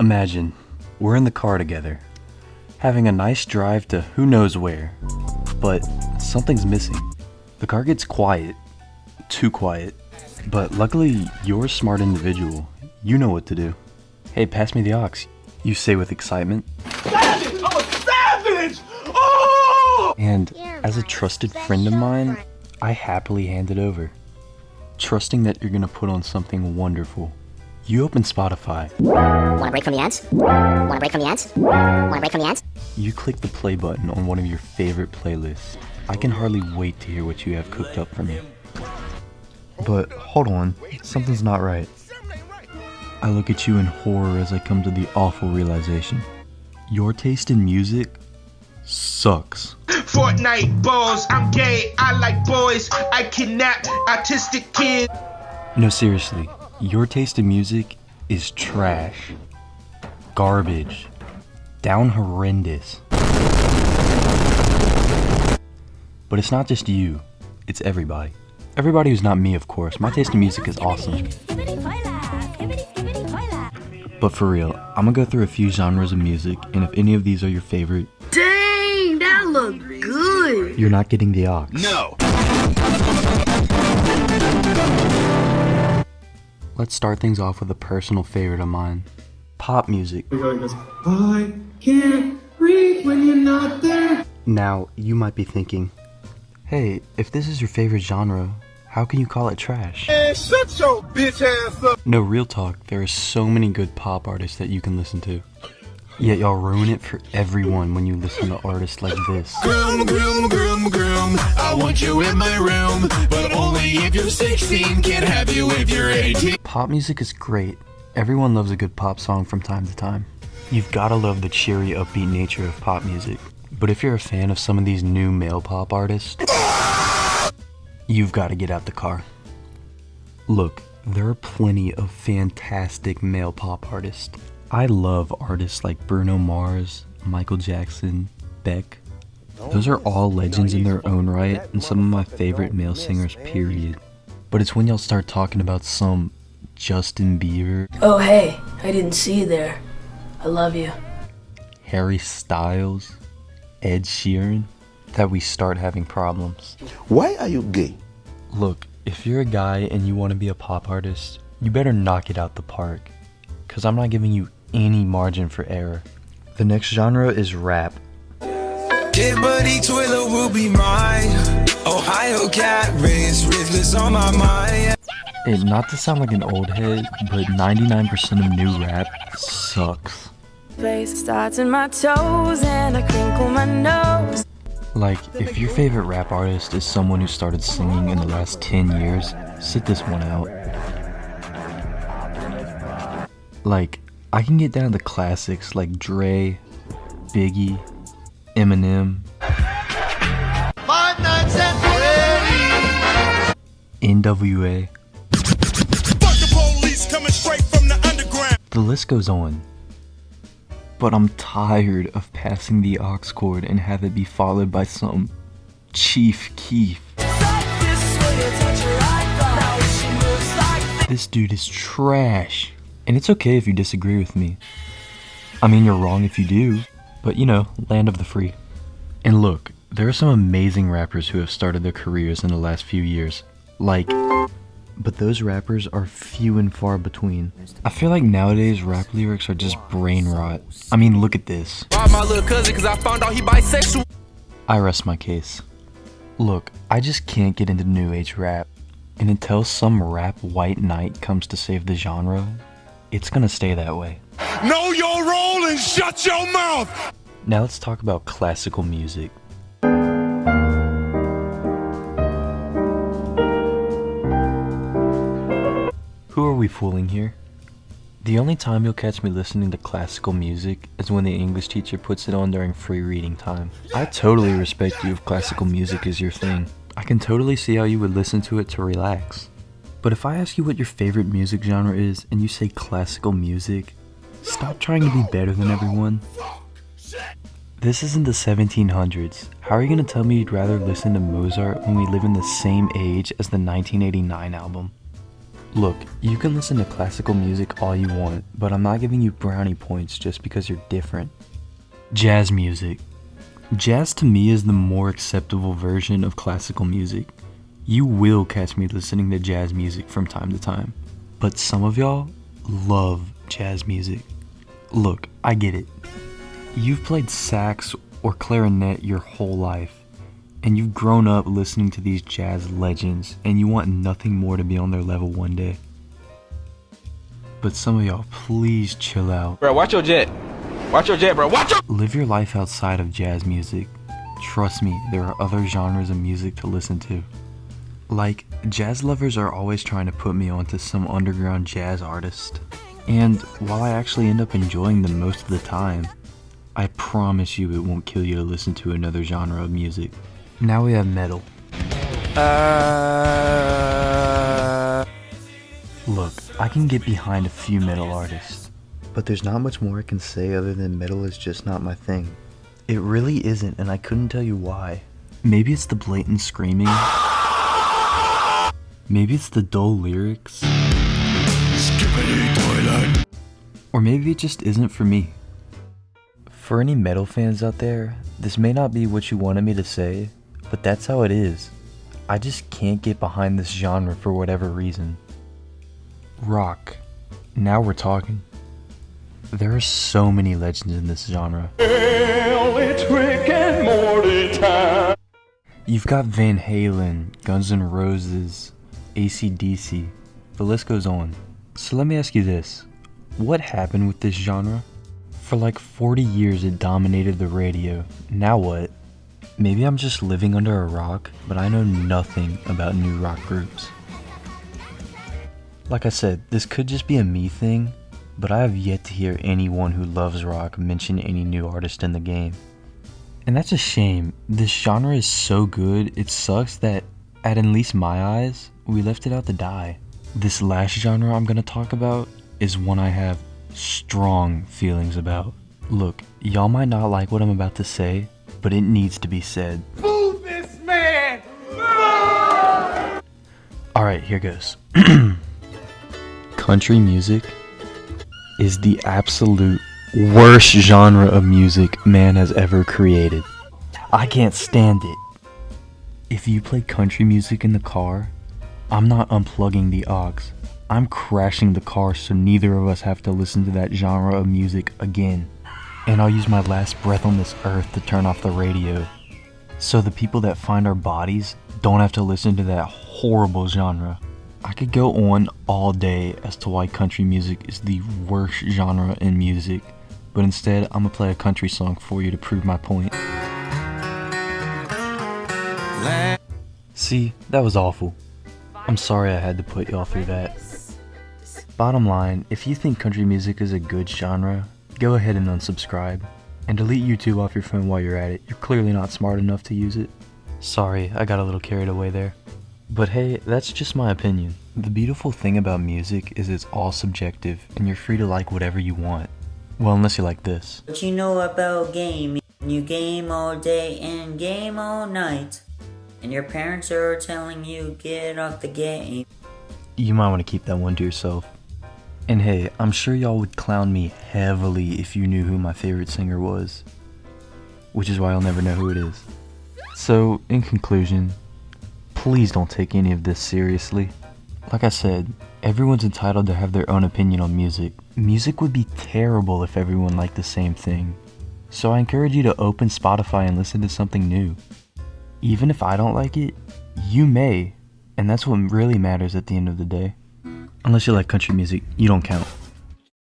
Imagine, we're in the car together, having a nice drive to who knows where, but something's missing. The car gets quiet, too quiet, but luckily you're a smart individual. You know what to do. Hey, pass me the aux, you say with excitement. Savage! I'm a savage! Oh! And as a trusted friend of mine, I happily hand it over, trusting that you're gonna put on something wonderful. You open Spotify. Wanna break from the ads? Wanna break from the ads? Wanna break from the ads? You click the play button on one of your favorite playlists. I can hardly wait to hear what you have cooked up for me. But hold on, something's not right. I look at you in horror as I come to the awful realization. Your taste in music sucks. Fortnite balls, I'm gay, I like boys, I kidnap autistic kids. No, seriously, your taste in music is trash. Garbage. Down horrendous. But it's not just you, it's everybody. Everybody who's not me, of course. My taste in music is awesome. But for real, I'm gonna go through a few genres of music, and if any of these are your favorite, Dang, that looked good. you're not getting the aux. No. Let's start things off with a personal favorite of mine. Pop music. I can't breathe when you're not there. Now, you might be thinking, hey, if this is your favorite genre, how can you call it trash? Hey, shut your bitch ass up. No, real talk, there are so many good pop artists that you can listen to. Yet y'all ruin it for everyone when you listen to artists like this. Groom, groom, groom, groom. I want you in my room, but only if you're 16. Can't have you if you're 18. Pop music is great. Everyone loves a good pop song from time to time. You've gotta love the cheery, upbeat nature of pop music. But if you're a fan of some of these new male pop artists, you've gotta get out the car. Look, there are plenty of fantastic male pop artists. I love artists like Bruno Mars, Michael Jackson, Beck. Those are all legends in their own right and some of my favorite male singers, period. But it's when y'all start talking about some Justin Bieber, Oh, hey, I didn't see you there. I love you. Harry Styles, Ed Sheeran, that we start having problems. Why are you gay? Look, if you're a guy and you want to be a pop artist, you better knock it out the park, cause I'm not giving you any margin for error. The next genre is rap. Kid Buddy Twiller will be mine. Ohio cat race, ruthless on my mind. And not to sound like an old head, but 99% of new rap sucks. Place starts in my toes and I crinkle my nose. Like, if your favorite rap artist is someone who started singing in the last 10 years, sit this one out. Like, I can get down to the classics like Dre, Biggie, Eminem, 5 nights at Freddy's. NWA. Fuck the police coming straight from the underground. The list goes on. But I'm tired of passing the aux cord and have it be followed by some Chief Keef. This dude is trash. And it's okay if you disagree with me. I mean, you're wrong if you do, but you know, land of the free. And look, there are some amazing rappers who have started their careers in the last few years. Like, but those rappers are few and far between. I feel like nowadays rap lyrics are just brain rot. I mean, look at this. My little cousin, cause I found out he bisexual. I rest my case. Look, I just can't get into new age rap. And until some rap white knight comes to save the genre, it's gonna stay that way. Know your role and shut your mouth. Now let's talk about classical music. Who are we fooling here? The only time you'll catch me listening to classical music is when the English teacher puts it on during free reading time. I totally respect you if classical music is your thing. I can totally see how you would listen to it to relax. But if I ask you what your favorite music genre is and you say classical music, stop trying to be better than everyone. This isn't the 1700s. How are you gonna tell me you'd rather listen to Mozart when we live in the same age as the 1989 album? Look, you can listen to classical music all you want, but I'm not giving you brownie points just because you're different. Jazz music. Jazz to me is the more acceptable version of classical music. You will catch me listening to jazz music from time to time, but some of y'all love jazz music. Look, I get it. You've played sax or clarinet your whole life, and you've grown up listening to these jazz legends, and you want nothing more to be on their level one day. But some of y'all, please chill out. Bro, watch your jet. Watch your jet, bro. Watch your... Live your life outside of jazz music. Trust me, there are other genres of music to listen to. Like, jazz lovers are always trying to put me onto some underground jazz artist. And while I actually end up enjoying them most of the time, I promise you it won't kill you to listen to another genre of music. Now we have metal. Look, I can get behind a few metal artists, but there's not much more I can say other than metal is just not my thing. It really isn't, and I couldn't tell you why. Maybe it's the blatant screaming. Maybe it's the dull lyrics. Or maybe it just isn't for me. For any metal fans out there, this may not be what you wanted me to say, but that's how it is. I just can't get behind this genre for whatever reason. Rock. Now we're talking. There are so many legends in this genre. It's Rick and Morty time. You've got Van Halen, Guns N' Roses, AC/DC. The list goes on. So let me ask you this. What happened with this genre? For like 40 years it dominated the radio. Now what? Maybe I'm just living under a rock, but I know nothing about new rock groups. Like I said, this could just be a me thing, but I have yet to hear anyone who loves rock mention any new artist in the game. And that's a shame. This genre is so good, it sucks that, at least my eyes, we left it out to die. This last genre I'm gonna talk about is one I have strong feelings about. Look, y'all might not like what I'm about to say, but it needs to be said. Move this man! Alright, here goes. Country music is the absolute worst genre of music man has ever created. I can't stand it. If you play country music in the car, I'm not unplugging the aux. I'm crashing the car so neither of us have to listen to that genre of music again. And I'll use my last breath on this earth to turn off the radio, so the people that find our bodies don't have to listen to that horrible genre. I could go on all day as to why country music is the worst genre in music, but instead I'm gonna play a country song for you to prove my point. See, that was awful. I'm sorry I had to put y'all through that. Bottom line, if you think country music is a good genre, go ahead and unsubscribe. And delete YouTube off your phone while you're at it. You're clearly not smart enough to use it. Sorry, I got a little carried away there. But hey, that's just my opinion. The beautiful thing about music is it's all subjective, and you're free to like whatever you want. Well, unless you like this. What you know about gaming? You game all day and game all night. And your parents are telling you get off the game. You might want to keep that one to yourself. And hey, I'm sure y'all would clown me heavily if you knew who my favorite singer was. Which is why I'll never know who it is. So, in conclusion, please don't take any of this seriously. Like I said, everyone's entitled to have their own opinion on music. Music would be terrible if everyone liked the same thing. So I encourage you to open Spotify and listen to something new. Even if I don't like it, you may, and that's what really matters at the end of the day. Unless you like country music, you don't count.